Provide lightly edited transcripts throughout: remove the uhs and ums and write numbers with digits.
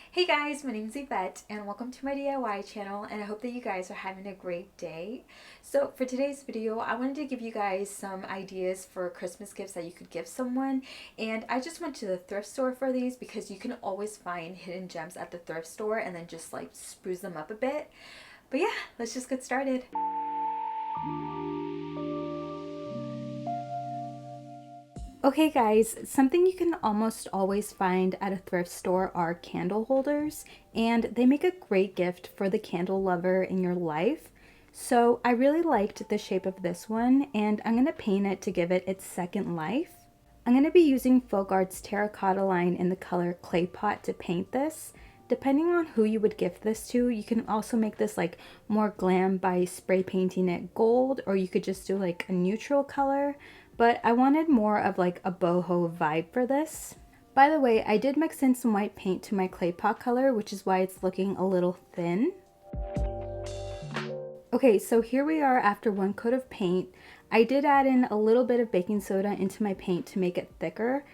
Hey guys, my name is Yvette and welcome to my DIY channel, and I hope that you guys are having a great day. So for today's video, I wanted to give you guys some ideas for Christmas gifts that you could give someone, and I just went to the thrift store for these because you can always find hidden gems at the thrift store and then just like spruce them up a bit. But yeah, let's just get started. Okay guys, something you can almost always find at a thrift store are candle holders, and they make a great gift for the candle lover in your life. So I really liked the shape of this one, and I'm going to paint it to give it its second life. I'm going to be using Folk Art's terracotta line in the color Clay Pot to paint this. Depending on who you would gift this to, you can also make this like more glam by spray painting it gold, or you could just do like a neutral color. But I wanted more of like a boho vibe for this. By the way, I did mix in some white paint to my clay pot color, which is why it's looking a little thin. Okay, so here we are after one coat of paint. I did add in a little bit of baking soda into my paint to make it thicker.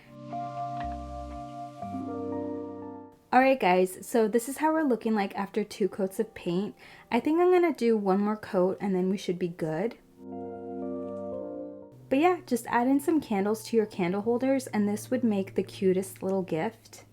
Alright guys, so this is how we're looking like after 2 coats of paint. I think I'm going to do one more coat and then we should be good. But yeah, just add in some candles to your candle holders and this would make the cutest little gift.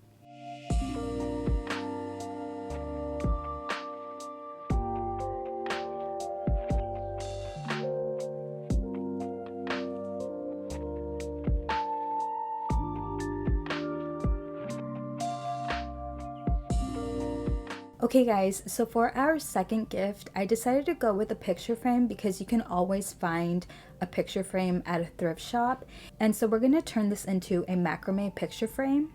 Okay guys, so for our second gift, I decided to go with a picture frame because you can always find a picture frame at a thrift shop. And so we're going to turn this into a macrame picture frame.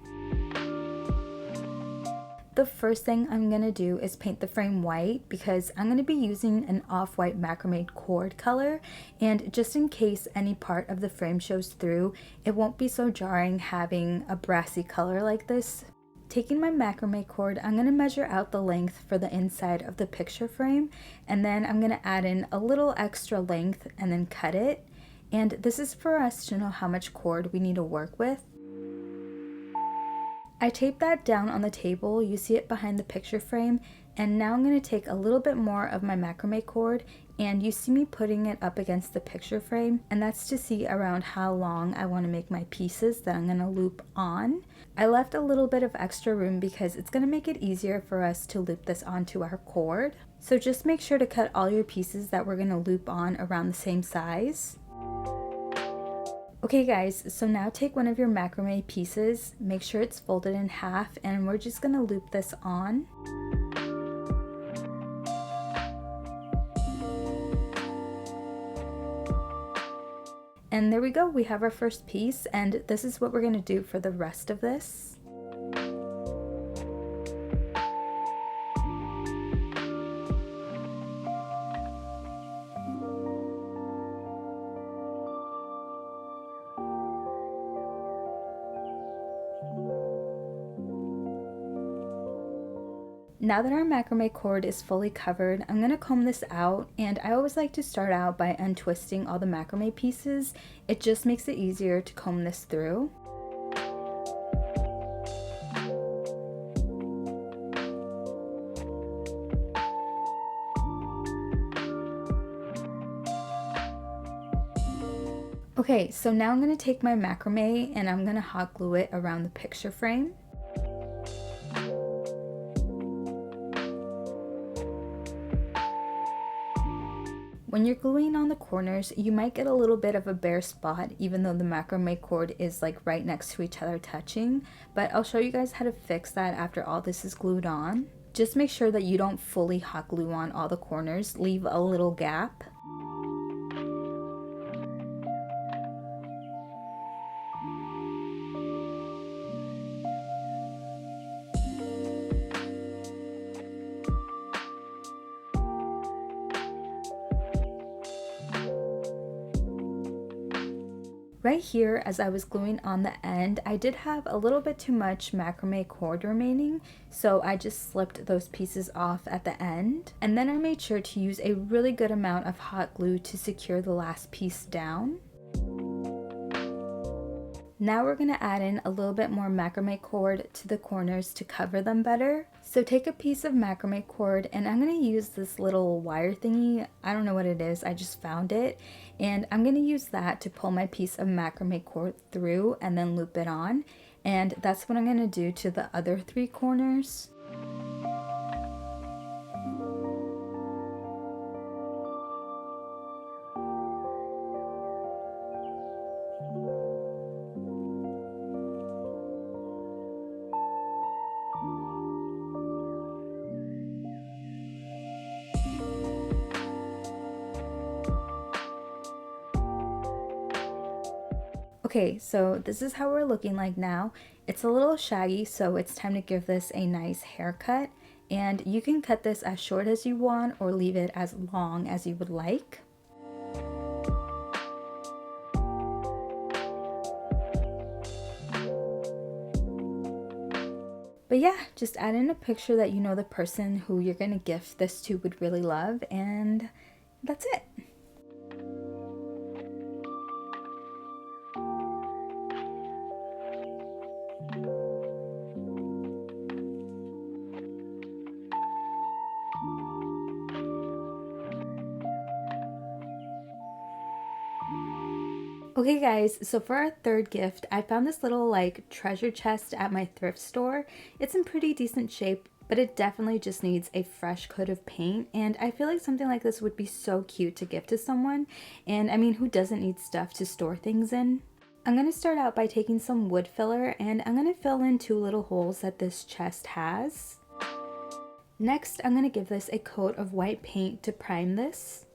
The first thing I'm going to do is paint the frame white because I'm going to be using an off-white macrame cord color, and just in case any part of the frame shows through, it won't be so jarring having a brassy color like this. Taking my macrame cord, I'm going to measure out the length for the inside of the picture frame, and then I'm going to add in a little extra length and then cut it. And this is for us to know how much cord we need to work with. I taped that down on the table, you see it behind the picture frame, and now I'm going to take a little bit more of my macrame cord, and you see me putting it up against the picture frame, and that's to see around how long I want to make my pieces that I'm going to loop on. I left a little bit of extra room because it's going to make it easier for us to loop this onto our cord. So just make sure to cut all your pieces that we're going to loop on around the same size. Okay guys, so now take one of your macrame pieces, make sure it's folded in half, and we're just going to loop this on. And there we go, we have our first piece, and this is what we're going to do for the rest of this. Now that our macrame cord is fully covered, I'm going to comb this out, and I always like to start out by untwisting all the macrame pieces. It just makes it easier to comb this through. Okay, so now I'm going to take my macrame and I'm going to hot glue it around the picture frame. When you're gluing on the corners, you might get a little bit of a bare spot even though the macrame cord is like right next to each other touching, but I'll show you guys how to fix that after all this is glued on. Just make sure that you don't fully hot glue on all the corners, leave a little gap. Right here, as I was gluing on the end, I did have a little bit too much macrame cord remaining, so I just slipped those pieces off at the end. And then I made sure to use a really good amount of hot glue to secure the last piece down. Now we're going to add in a little bit more macrame cord to the corners to cover them better. So take a piece of macrame cord, and I'm going to use this little wire thingy. I don't know what it is, I just found it. And I'm going to use that to pull my piece of macrame cord through and then loop it on. And that's what I'm going to do to the other 3 corners. Okay, so this is how we're looking like now. It's a little shaggy, so it's time to give this a nice haircut. And you can cut this as short as you want or leave it as long as you would like. But yeah, just add in a picture that you know the person who you're gonna gift this to would really love, and that's it. Okay guys, so for our third gift, I found this little like treasure chest at my thrift store. It's in pretty decent shape, but it definitely just needs a fresh coat of paint, and I feel like something like this would be so cute to gift to someone. And I mean, who doesn't need stuff to store things in? I'm going to start out by taking some wood filler, and I'm going to fill in 2 little holes that this chest has. Next, I'm going to give this a coat of white paint to prime this.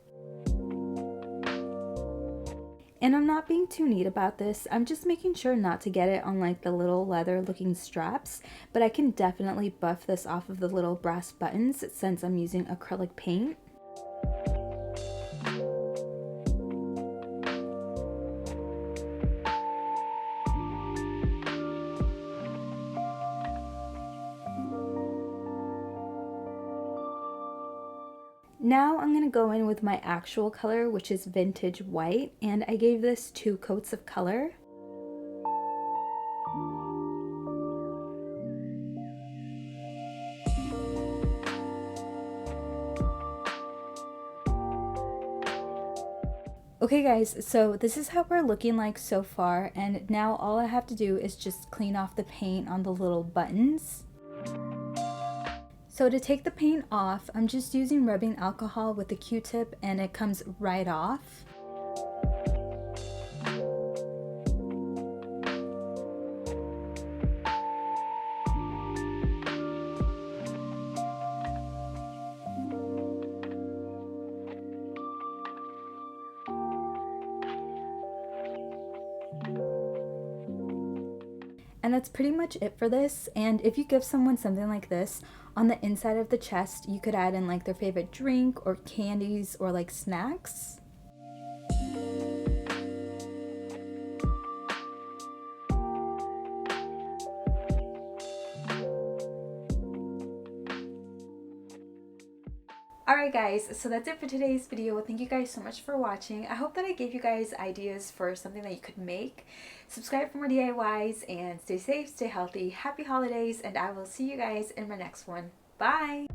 And I'm not being too neat about this, I'm just making sure not to get it on like the little leather looking straps, but I can definitely buff this off of the little brass buttons since I'm using acrylic paint. Now I'm going to go in with my actual color, which is vintage white, and I gave this 2 coats of color. Okay guys, so this is how we're looking like so far, and now all I have to do is just clean off the paint on the little buttons. So to take the paint off, I'm just using rubbing alcohol with a Q-tip, and it comes right off. And that's pretty much it for this. And if you give someone something like this, on the inside of the chest, you could add in like their favorite drink or candies or like snacks. Alright guys, so that's it for today's video. Thank you guys so much for watching. I hope that I gave you guys ideas for something that you could make. Subscribe for more DIYs and stay safe, stay healthy, happy holidays, and I will see you guys in my next one. Bye!